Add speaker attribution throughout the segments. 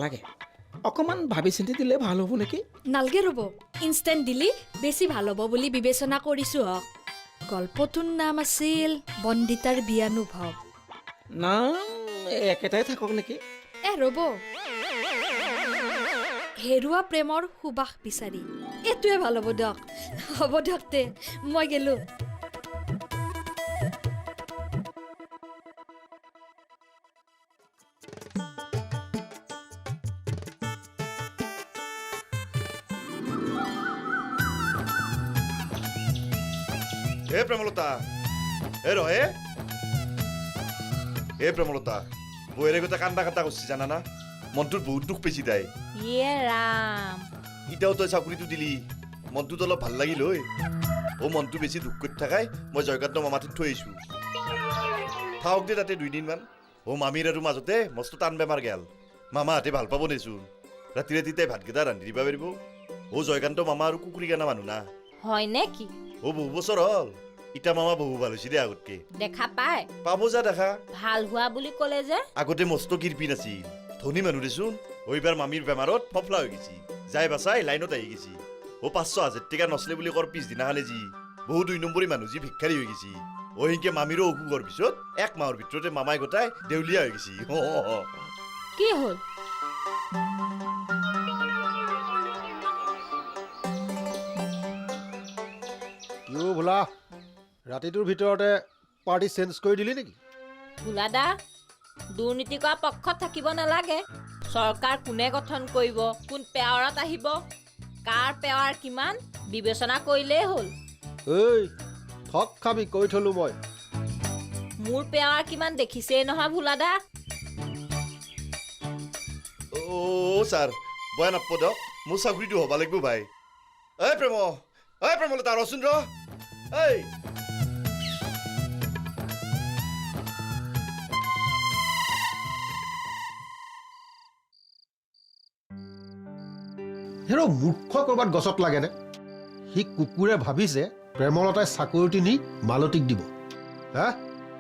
Speaker 1: নালাগে অকমান ভাবি চিন্তি দিলে ভাল হ'ব নেকি
Speaker 2: নালগে ৰ'ব ইনষ্টেণ্ট দিলি বেছি ভাল হ'ব বুলি বিবেচনা কৰিছোঁ হওক গল্পটোৰ নাম আছিল বন্দিতাৰ বিয়ানুভৱ
Speaker 1: নাম একেটাই থাকক নেকি
Speaker 2: ৰ'ব হেৰুৱা প্ৰেমৰ সুবাস বিচাৰি এইটোৱে ভাল হ'ব দিয়ক তে মই গেলো
Speaker 3: হে প্ৰেমলতা হে ৰহে হে প্ৰেমলতা বৌৰে গোটেই কান্দা কান্দা কৰিছে জানানা মনটোত বহুত দুখ পাইছি তাই
Speaker 4: ইয়ে ৰাম
Speaker 3: এতিয়াও তই চাকৰিটো দিলি মনটোত অলপ ভাল লাগিল ঐ মনটো বেছি দুখ কৰি থাকাই মই জয়কান্ত মামাটোত থৈ আহিছোঁ থাকক দে তাতে 2 দিনমান মামীৰ আৰু মাজতে মস্ত টান বেমাৰ গেল মামাহঁতে ভাল পাব নেচোন ৰাতি ৰাতি তাই ভাতকেইটা ৰান্ধি দিব পাৰিব জয়কান্ত মামা আৰু কুকুৰী কানা মানুহ না
Speaker 4: হয় নেকি
Speaker 3: বহু বছৰ হ'ল ইটা মামা বহু ভাল হৈছে দে আগতকে
Speaker 4: দেখা পায়
Speaker 3: পাব যা দেখা
Speaker 4: ভাল হোৱা বুলি ক'লে যে
Speaker 3: আগতে মস্ত কিৰপিন আছিল ধনী মানুহ দেচোন এইবাৰ মামীৰ বেমাৰত ফফলা হৈ গৈছি যাই বাচাই লাইনত আহি গৈছি 500,000 টকা নচলে বুলি কৰ পিছদিনাখানে যি বহু 2 নম্বৰী মানুহ যি ভিক্ষাৰী হৈ গৈছি সিনকে মামীৰো অসুখৰ পিছত 1 মাহৰ ভিতৰতে মামাই গোটাই দেউলীয়া হৈ গৈছি
Speaker 4: কি হ'ল
Speaker 5: কিয় বোলা ৰাতিটোৰ ভিতৰতে পাৰ্টি চেঞ্জ কৰি দিলি নেকি
Speaker 4: ভোলাদা দুৰ্নীতি কৰা পক্ষত থাকিব নালাগে চৰকাৰ কোনে গঠন কৰিব কোন পেৱাৰত আহিব কাৰ পেৱাৰ কিমান বিবেচনা কৰিলেই হ'ল
Speaker 5: ঐ ঠক খাবি কৈ থলো মই
Speaker 4: মোৰ পেৱাৰ কিমান দেখিছেই নহয় ভোলাদা
Speaker 3: ছাৰ বয়া নাপাব দিয়ক মোৰ চাকৰিটো হ'ব লাগিব ভাই প্ৰেমলতা ৰচোন ৰ
Speaker 5: হেৰ মূৰ্খ কৰবাত গছত লাগেনে সি কুকুৰে ভাবিছে প্ৰেমলতাই চাকৰিটো নি মালতীক দিব হা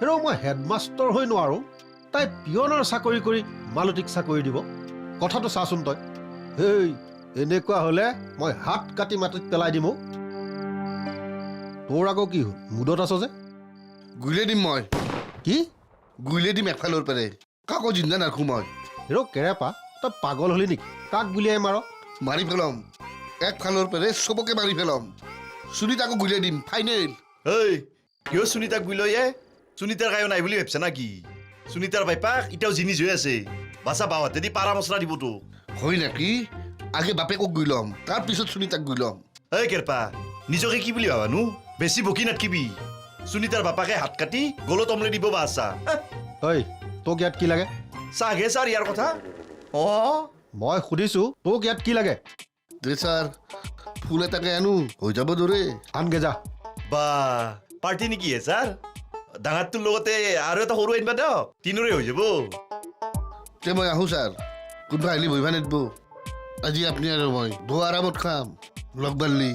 Speaker 5: হেৰ মই হেডমাষ্টৰ হৈ নোৱাৰো তাই পিয়নৰ চাকৰি কৰি মালতীক চাকৰি দিব কথাটো চাচোন তই হেই এনেকুৱা হলে মই হাত কাটি মাটিত পেলাই দিম তোৰ আকৌ কি হ'ল মুদত আছ যে
Speaker 6: গুলিয়াই দিম মই
Speaker 5: কি
Speaker 6: গুলিয়াই দিম এফালৰ পেৰে কাকো জিন্দা নাৰাখো মই
Speaker 5: হেৰ কেৰেপা তই পাগল হলি নেকি কাক গুলিয়াই মাৰ
Speaker 6: মাৰি পেলাম একফালৰ পেৰে চবকে মাৰি পেলাম সুনীতাকো গুলিয়াই দিম ফাইনেল
Speaker 3: কিয় সুনীতাক গুলিয়াই সুনীতাৰ কায়ো নাই বুলি ভাবছা না কি সুনীতাৰ বাইপাক এতিয়াও জিনিস হৈ আছে বাছা বাওহাতে দি পাৰা মছলা দিব তোক
Speaker 6: হয় নেকি আগে বাপেকক গুইলম তাৰ পিছত সুনীতাক গুইলম
Speaker 3: কেৰপা নিজকে কি বুলি ভাবানো বেছি বকি নাথকিবি সুনীতাৰ বাপাকে হাত কাটি গলত অমলে দিব বা আছা
Speaker 5: ঐ তোক ইয়াত কি লাগে
Speaker 3: চাগে ছাৰ ইয়াৰ কথা
Speaker 5: মই সুধিছো তোক ইয়াত কি লাগে
Speaker 6: দে ছাৰ ফুল এটাকে আনো হৈ যাব দৰে
Speaker 5: আনগে যা
Speaker 3: বা পাৰ্টি নেকি হে ছাৰ ডাঙৰটোৰ লগতে আৰু এটা সৰু আনিবা দিয়ক তিনিৰে হৈ যাব
Speaker 6: তে মই আহোঁ ছাৰ কোনোবা আহিলে বহিবা নিদিব আজি আপুনি আৰু মই বৰ আৰামত খাম লগ বাঢ়লি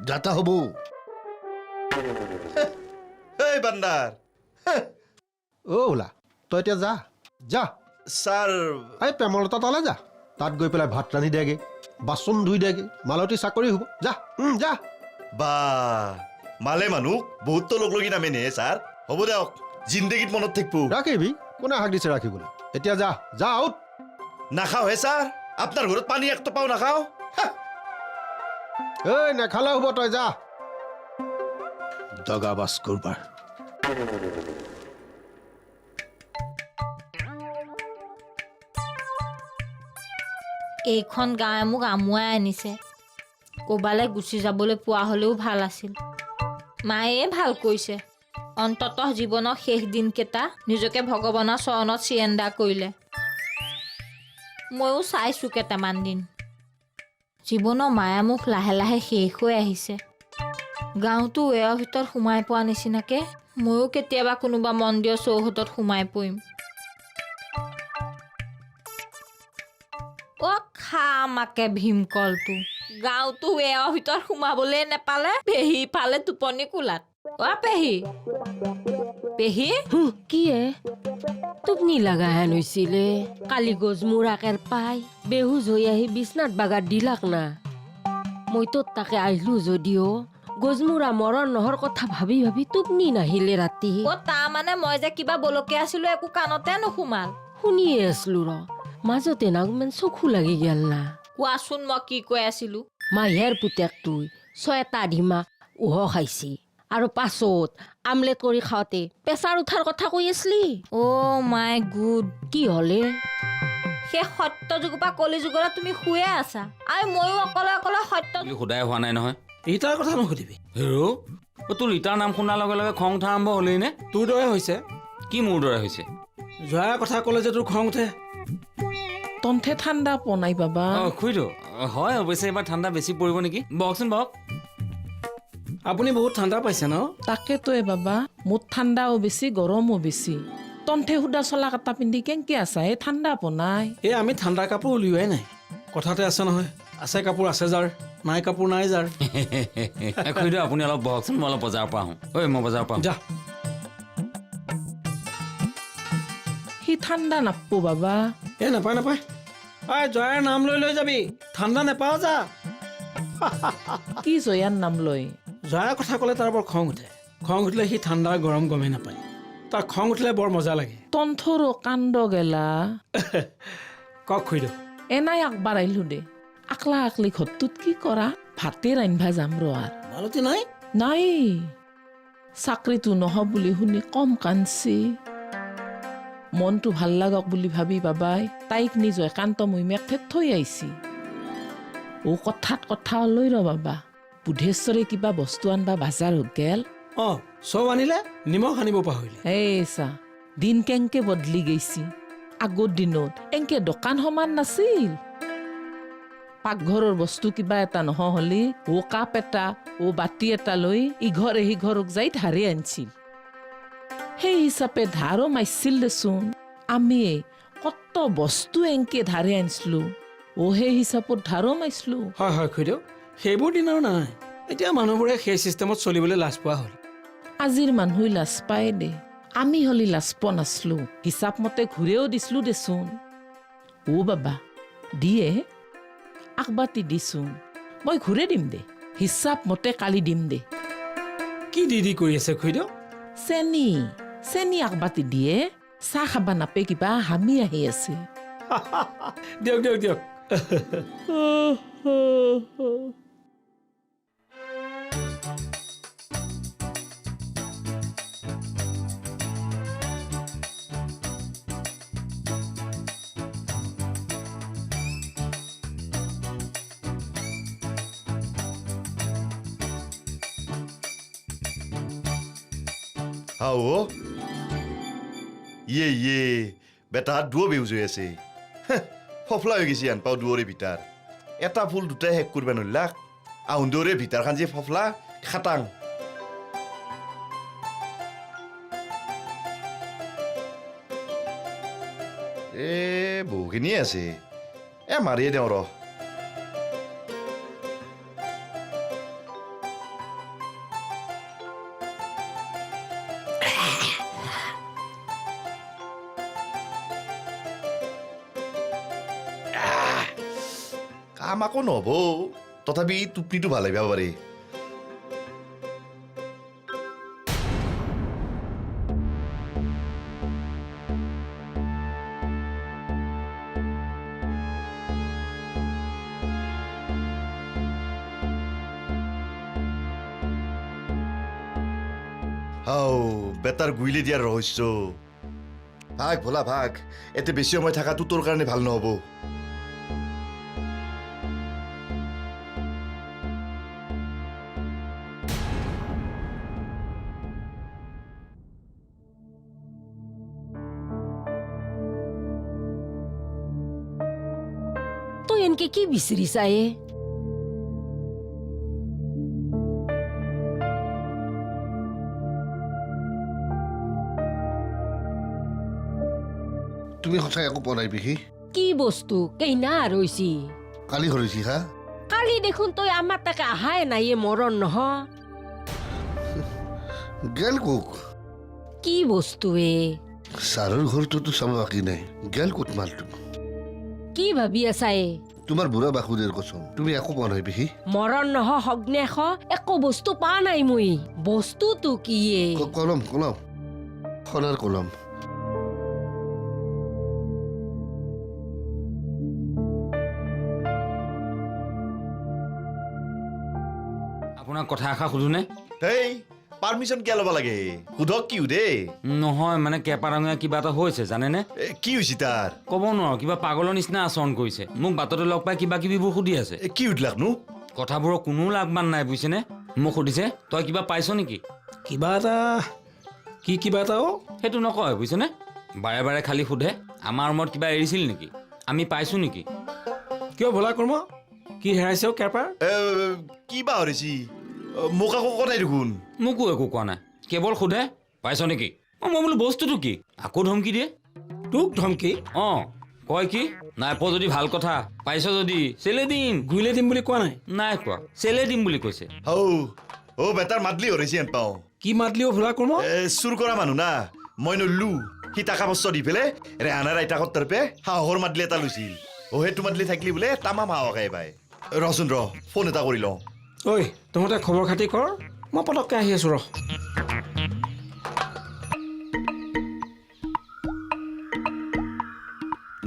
Speaker 6: যাতা হ'ব
Speaker 3: বান্দাৰ
Speaker 5: ওলা তই এতিয়া যা যা
Speaker 3: ছাৰ
Speaker 5: এই প্ৰেমলতা তালৈ যা তাত গৈ পেলাই ভাত ৰান্ধি দেগে বাচন ধুই দেগে মালতী চাকৰি হ'ব যা যা
Speaker 3: বা মালে মানুহ বহুতটো লগ লগি নামে নে ছাৰ হ'ব দিয়ক জিন্দগীত মনত থাকিব
Speaker 5: ৰাখিবি কোনে হাক দিছে ৰাখিবলৈ এতিয়া যা যা আউট
Speaker 3: নাখাওঁ হে ছাৰ আপোনাৰ ঘৰত পানী এক টপাও নাখাওঁ
Speaker 5: এই নেখালে হ'ব তই যা দগাবাজ কৰবাৰ
Speaker 4: এইখন গাঁৱে মোক আমুৱাই আনিছে ক'বালৈ গুচি যাবলৈ পোৱা হ'লেও ভাল আছিল মায়ে ভাল কৈছে অন্ততঃ জীৱনৰ শেষ দিনকেইটা নিজকে ভগৱানৰ চৰণত চিৰেণ্ডাৰ কৰিলে ময়ো চাইছোঁ কেইটামান দিন জীৱনৰ মায়ামুখ লাহে লাহে শেষ হৈ আহিছে গাঁৱটো ৱেৰৰ ভিতৰত সোমাই পোৱা নিচিনাকে ময়ো কেতিয়াবা কোনোবা মন্দিৰৰ চৌহদত সোমাই পৰিম খামাকে ভীমকলটো গাঁৱটো ৱেৰৰ ভিতৰত সোমাবলৈ নেপালে পেহী ফালে টোপনি কোলাত পেহী পেহী
Speaker 7: কি এ টোপনি লগা হেন হৈছিলে কালি গজমুৰ আকেৰ পাই বেহুজ হৈ আহি বিছনাত বাগাত দিলাক না মই তোৰ তাকে আহিলো যদিও গজমুৰা মৰণ নহৰ কথা ভাবি ভাবি টোপনি নাহিলে ৰাতি
Speaker 4: অ তাৰমানে মই যে কিবা বলকে আছিলো একো কাণতে নোসোমাল
Speaker 7: শুনিয়ে আছিলো মাজতে না ইমান চকু লাগি গেল না
Speaker 4: কোৱাচোন মই কি কৈ আছিলো
Speaker 7: মাহীৰ পুতেকটোই 6টা ধিমাক উহ খাইছি আৰু পাছত আমলেট কৰি খাওঁতে প্ৰেছাৰ উঠাৰ কথা কৈ আছিলি
Speaker 4: অ' মাই গুড
Speaker 7: কি হলে
Speaker 4: সেই সত্য যুগৰ পৰা কলি যুগলৈ তুমি শুয়ে আছা আৰু ময়ো অকলে অকলে সত্য
Speaker 8: বুলি সোধাই হোৱা নাই নহয়
Speaker 1: ৰীতাৰ কথা নুসুধিবি
Speaker 8: হেৰ' তোৰ ৰীতাৰ নাম শুনাৰ লগে লগে খং উঠা আৰম্ভ হ'লেই নে
Speaker 1: তোৰ দৰে হৈছে
Speaker 8: কি মোৰ দৰে হৈছে
Speaker 1: জয়াৰ কথা ক'লে যে তোৰ খং উঠে
Speaker 9: তন্থে ঠাণ্ডা পনাই বাবা
Speaker 8: খুইটো হয় অৱশ্যে এইবাৰ ঠাণ্ডা বেছি পৰিব নেকি বহকচোন বহক
Speaker 1: আপুনি বহুত ঠাণ্ডা পাইছে ন
Speaker 9: তাকেতো বাবা মোৰ ঠাণ্ডাও বেছি গৰমো বেছি তন্থে সুদা চলা কাটা পিন্ধি কেংকে আছা এই ঠাণ্ডা পনাই
Speaker 1: এই আমি ঠাণ্ডা কাপোৰ উলিওৱাই নাই কথাতে আছে নহয় আছে কাপোৰ আছে যাৰ নাই কাপোৰ নাই যাৰ
Speaker 8: খুইটো আপুনি অলপ বহকচোন মই অলপ বজাৰৰ পৰা আহোঁ ঐ মই বজাৰৰ পৰা
Speaker 1: যা
Speaker 9: সি ঠাণ্ডা নাপো বাবা
Speaker 1: এই নাপায় নাপায় জয়াৰ নাম লৈ লৈ যাবি ঠাণ্ডা নেপাওঁ যা
Speaker 9: কি জয়াৰ নাম লৈ
Speaker 1: জয়াৰ কথা ক'লে তাৰ বৰ খং উঠে খং উঠিলে সি ঠাণ্ডা গৰম গমেই নাপায় তাৰ খং উঠিলে বৰ মজা লাগে
Speaker 9: তন্থৰো কাণ্ড গেলা
Speaker 1: কওক খুইদেউ
Speaker 9: এনাই আকবাৰ আহিলো দে আকলা আকলি ঘৰটোত কি কৰা ভাতে ৰান্ধবা যাম ৰ আৰ
Speaker 1: মালতী নাই
Speaker 9: নাই চাকৰিটো নহব বুলি শুনি কম কান্দছি মনটো ভাল লাগক বুলি ভাবি বাবাই তাইক নিজ একান্ত মহিমাক ঠেত থৈ আহিছি ও কথাত কথা লৈ ৰ বাবা বুধেশ্বৰে কিবা বস্তু আনবা বাজাৰত গেল
Speaker 1: অঁ চব আনিলে নিমখ আনিব পাহৰিলে
Speaker 9: এই চা দিন কেংকে বদলি গৈছি আগৰ দিনত এংকে দোকান সমান নাছিল পাকঘৰৰ বস্তু কিবা এটা নহ'লে ও কাপ এটা ও বাতি এটা লৈ ইঘৰে সিঘৰক যাই ধাৰে আনিছিল সেই হিচাপে ধাৰো মাৰিছিল দেচোন আমি কত বস্তু এংকে ধাৰে আনিছিলো ও সেই হিচাপত ধাৰো মাৰিছিলো
Speaker 1: হয় হয় খুইদেউ সেইবোৰ দিন আৰু নাই এতিয়া মানুহবোৰে সেই চিষ্টেমত চলিবলৈ লাজ পোৱা হ'ল
Speaker 9: আজিৰ মানুহ লাজ পায় দে আমি হলি লাজ পোৱা নাছিলো হিচাপ মতে ঘূৰেও দিছিলো দেচোন ও বাবা দিয়ে আকবাতি দিছোন মই ঘূৰে দিম দে হিচাপ মতে কালি দিম দে
Speaker 1: কি দি কৰি আছে খুইদেউ
Speaker 9: চেনি চেনি আকবাতি দিয়ে চাহ খাবা নাপে কিবা হামি আহি আছে
Speaker 1: দিয়ক দিয়ক দিয়ক
Speaker 3: হাও ইয়ে বেটা দুও বেউজ হৈ আছে ফফলা হৈ গৈছে আনপাও দুৱৰে ভিতাৰ এটা ফুল দুটাই শেষ কৰিব নলাক আহুন্দৰে ভিতাৰখান যে ফফলা খাটাং বহুখিনিয়ে আছে মাৰিয়ে দিওঁ ৰ কাম আকৌ নহ'ব তথাপি টোপনিটো ভাল আহিব পাৰে হাও বেটাৰ গুইলে দিয়াৰ ৰহস্য ভাগ ভোলা ভাগ এতে বেছি সময় থকাটো তোৰ কাৰণে ভাল নহ'ব
Speaker 7: তই এনকে কি বিচাৰিছা
Speaker 6: তুমি সঁচাই একো পোৱা নাই পেহী
Speaker 7: কি বস্তু কেইনা আৰু হৈছি
Speaker 6: কালি হৰিছি হা
Speaker 7: কালি দেখোন তই আমাৰ তাকে আহাই নাই মৰণ নহ
Speaker 6: গেল কোক
Speaker 7: কি বস্তু এ
Speaker 6: ছাৰৰ ঘৰটোতো চাব বাকী নাই গেল ক'ত মালটো
Speaker 7: কি ভাবি আছা এ
Speaker 6: তোমাৰ বুঢ়া বাসুদেৰ কচম তুমি একো পোৱা নাই পেহী
Speaker 7: মৰণ নহ সগ্নেশ একো বস্তু পা নাই মই বস্তুটো কি এ
Speaker 6: কলম কলম সোণাৰ কলম
Speaker 8: আপোনাক কথা এষাৰ সোধোনে
Speaker 3: হেই পাৰ্মিশ্যন কিয় ল'ব লাগে সোধক কি সোধে
Speaker 8: নহয় মানে কেপাৰঙীয়া কিবা এটা হৈছে জানেনে
Speaker 3: কি হৈছে তাৰ
Speaker 8: ক'ব নোৱাৰো কিবা পাগলৰ নিচিনা আচৰণ কৰিছে মোক বাটতে লগ পাই কিবা কিবিবোৰ সুধি আছে
Speaker 3: কি সুধিলাকনো
Speaker 8: কথাবোৰৰ কোনো লাগবান নাই বুজিছেনে মোক সুধিছে তই কিবা পাইছ নেকি
Speaker 1: কিবা এটা কি কিবা এটা অ'
Speaker 8: সেইটো নকয় বুজিছেনে বাৰে বাৰে খালি সোধে আমাৰ ৰুমত কিবা এৰিছিল নেকি আমি পাইছোঁ নেকি
Speaker 1: কিয় ভোলা কৰ্ম কি হেৰাইছে অ' কেৰপাৰ
Speaker 3: কি বা হৰিছি মোক আকৌ কনাই দেখোন
Speaker 8: মোকো একো কোৱা নাই কেৱল সোধে পাইছ নেকি মই বোলো বস্তুটো কি আকৌ ধমকি দিয়ে
Speaker 1: তোক ধমকি
Speaker 8: অঁ কয় কি নাই পোৱা যদি ভাল কথা পাইছ যদি চেলে দিম
Speaker 1: গুইলে দিম বুলি কোৱা নাই
Speaker 8: নাই কোৱা চেলে দিম বুলি কৈছে
Speaker 3: অ' বেটাৰ মাতলি হৰিছি হেন পাওঁ
Speaker 1: কি মাতলি অ' ভোলা কৰ্ম
Speaker 3: চুৰ কৰা মানুহ না মই নল্লো সি টাকা পইচা দি পেলাই ৰেহানাৰ আইতাকৰ তৰপে সাহসৰ মাদলি এটা লৈছিল সেইটো মাদলি থাকিলি বোলে তামাম সাহসে পায় ৰচোন ফোন এটা কৰি লওঁ
Speaker 1: ঐ তহঁতে খবৰ খাতি কৰ মই পটককৈ আহি আছোঁ ৰহ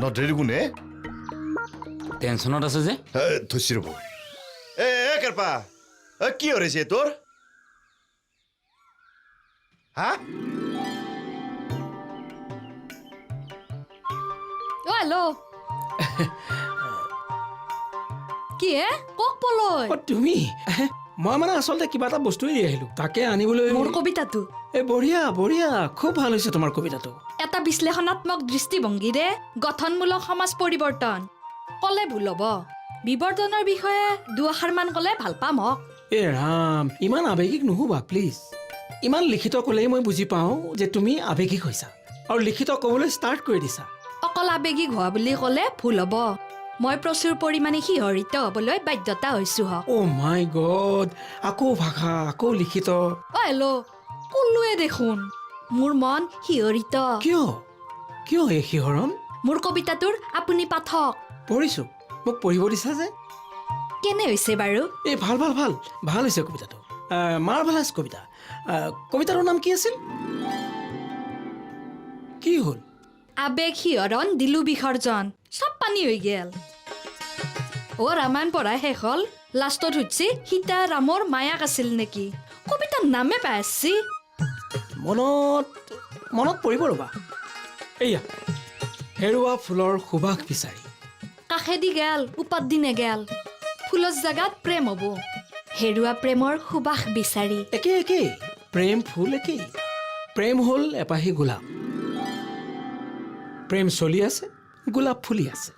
Speaker 3: নধৰি কোনে
Speaker 8: টেনশ্যনত আছে যে
Speaker 3: ধৰিছি ৰ'ব এ কেৰপা কি হৰিছে তোৰ হা
Speaker 2: অ' হেল্ল' কি হে কক পলৈ
Speaker 1: অ' তুমি মই মানে আচলতে কিবা এটা বস্তু এৰি আহিলোঁ তাকে আনিবলৈ
Speaker 2: মোৰ কবিতাটো
Speaker 1: এই বঢ়িয়া বঢ়িয়া খুব ভাল হৈছে তোমাৰ কবিতাটো
Speaker 2: এটা বিশ্লেষণাত্মক দৃষ্টিভংগীৰে গঠনমূলক সমাজ পৰিৱৰ্তন ক'লে ভুল হ'ব বিৱৰ্তনৰ বিষয়ে দুআষাৰমান ক'লে ভাল পাম হওক
Speaker 1: এ ৰাম ইমান আৱেগিক নহ'বা প্লিজ ইমান লিখিত ক'লেই মই বুজি পাওঁ যে তুমি আৱেগিক হৈছা আৰু লিখিত ক'বলৈ ষ্টাৰ্ট কৰি দিছা
Speaker 2: অকল আৱেগিক হোৱা বুলি ক'লে ভুল হ'ব মই প্ৰচুৰ পৰিমাণে শিহৰিত হ'বলৈ বাধ্যতা হৈছোঁ হওক
Speaker 1: অ' মাই গড আকৌ ভাষা আকৌ লিখিত
Speaker 2: অ' হেল্ল' ক'লোৱে দেখোন মোৰ মন শিহৰিত
Speaker 1: কিয় এই শিহৰণ
Speaker 2: মোৰ কবিতাটোৰ আপুনি পাঠক
Speaker 1: পঢ়িছোঁ মোক পঢ়িব দিছা যে
Speaker 2: কেনে হৈছে বাৰু
Speaker 1: এই ভাল ভাল ভাল ভাল হৈছে কবিতাটো মাৰ্ভেলাছ কবিতা কবিতাটোৰ নাম কি আছিল কি হ'ল
Speaker 2: আবেগ শিহৰণ দিলো বিসৰ্জন চব পানী হৈ গেল অ' ৰামায়ণ পঢ়া শেষ হ'ল লাষ্টত সুধছি সীতা ৰামৰ মায়াক আছিল নেকি কবিতাৰ নামে পাই আসছি
Speaker 1: মনত পৰিব ৰ'বা এয়া হেৰুৱা ফুলৰ সুবাস বিচাৰি
Speaker 2: কাষেদি গেল উপাত দি নেগেল ফুলৰ জাগাত প্ৰেম হ'ব হেৰুৱা প্ৰেমৰ সুবাস বিচাৰি
Speaker 1: একেই প্ৰেম ফুল একেই প্ৰেম হ'ল এপাহি গোলাপ প্ৰেম চলি আছে গোলাপ ফুলি আছে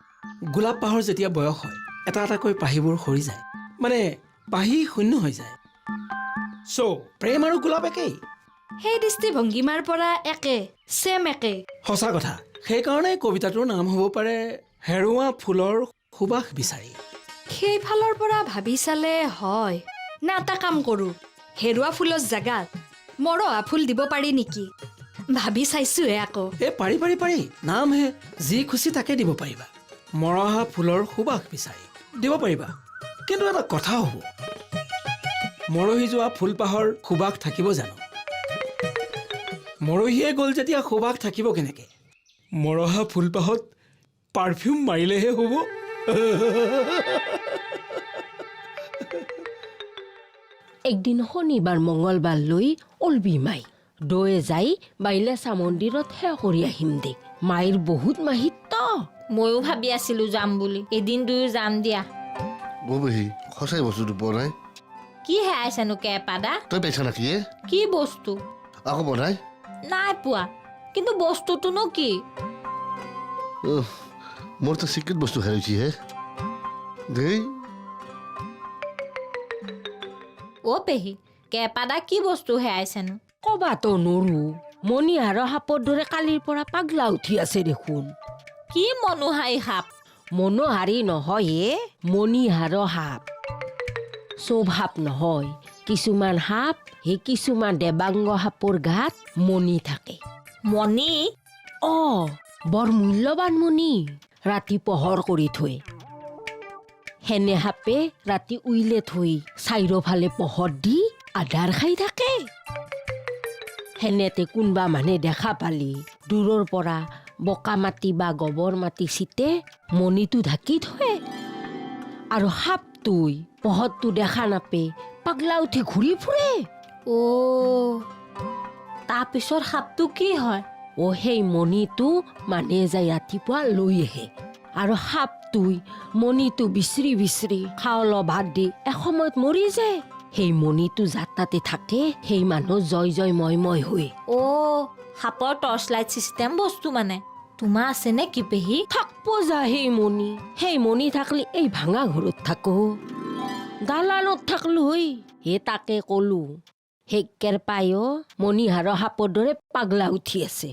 Speaker 1: গোলাপ পাহৰ যেতিয়া বয়স হয় এটা এটাকৈ পাহিবোৰ সৰি যায় মানে পাহি শূন্য হৈ যায় চ' প্ৰেম আৰু গোলাপ একেই
Speaker 2: সেই দৃষ্টিভংগীমাৰ পৰা একে ছেম একে
Speaker 1: সঁচা কথা সেইকাৰণে কবিতাটোৰ নাম হ'ব পাৰে হেৰুৱা ফুলৰ সুবাস বিচাৰি
Speaker 2: সেইফালৰ পৰা ভাবি চালে হয় না এটা কাম কৰোঁ হেৰুৱা ফুলৰ জাগাত মৰহা ফুল দিব পাৰি নেকি ভাবি চাইছোহে আকৌ
Speaker 1: পাৰি নামহে যি খুচি তাকে দিব পাৰিবা মৰহা ফুলৰ সুবাস বিচাৰি দিব পাৰিবা কিন্তু এটা কথা হ'ব মৰহি যোৱা ফুলপাহৰ সুবাস থাকিব জানো মৰহিয়ে গ'ল যেতিয়া সুবাস থাকিব কেনেকে মৰহা ফুলপাহত পাৰফিউম মাৰিলেহে হ'ব
Speaker 7: একদিন শনিবাৰ মংগলবাৰ লৈ অলবি মাই দৈ যাই বাইলেচা মন্দিৰত সেৱা কৰি আহিম দে মাইৰ বহুত মাহিত্য
Speaker 4: ময়ো ভাবি আছিলো যাম বুলি এদিন দুয়ো যাম দিয়া
Speaker 6: পেহী সঁচাই বস্তুটো পোৱা নাই
Speaker 4: কি হেৰাইছেনো কেপাদা
Speaker 6: তই পাইছা নেকি
Speaker 4: কি বস্তু
Speaker 6: আকৌ বনাই
Speaker 4: নাই পোৱা কিন্তু বস্তুটোনো কি
Speaker 6: মোৰ তো চিক্ৰেট বস্তু হেৰাইছি হে দেই
Speaker 4: অ' পেহী কেপাদা কি বস্তু হেৰাইছেনো
Speaker 7: কবাতো নৰো মণিহাৰৰ সাপৰ দৰে কালিৰ পৰা পাগলা উঠি আছে দেখোন
Speaker 4: কি মনোহাৰী সাপ
Speaker 7: মনোহাৰী নহয় মণিহাৰৰ সাপ চব সাপ নহয় কিছুমান সাপ সেই কিছুমান দেৱাংগ সাপৰ গাত মণি থাকে।
Speaker 4: মণি
Speaker 7: বৰ মূল্যৱান মণি ৰাতি পোহৰ কৰি থৈ। সেনে সাপে ৰাতি উইলে থৈ চাৰিওফালে পোহৰ দি আধাৰ খাই থাকে। সেনেতে কোনোবা মানে দেখা পালি দূৰৰ পৰা বোকা মাটি বা গোবৰ মাটি চিটে মণিটো ঢাকি থয়। আৰু সাপটোই পোহৰটো দেখা নাপে পাগলা উঠি ঘূৰি ফুৰে।
Speaker 4: তাৰপিছত সাপটো কি হয়?
Speaker 7: সেই মণিটো মানে যাই ৰাতিপুৱা লৈ আহে। আৰু সাপটোই মণিটো বিচৰি বিচৰি খাৱল ভাত দি এসময়ত মৰি যায়। সেই মণিটো যাত তাতে থাকে সেই মানুহ জয় জয় ময় ময় হৈ।
Speaker 4: সাপৰ টৰ্চ লাইট চিষ্টেম বস্তু মানে। তোমাৰ আছে নে কি পেহী?
Speaker 7: থাকব যা সেই মণি থাকলি এই ভাঙা ঘৰত থাকো। দালানত থাকলো তাকে কলো। সেইকেৰ পায়ো মণিহাৰৰ সাপৰ দৰে পাগলা উঠি আছে।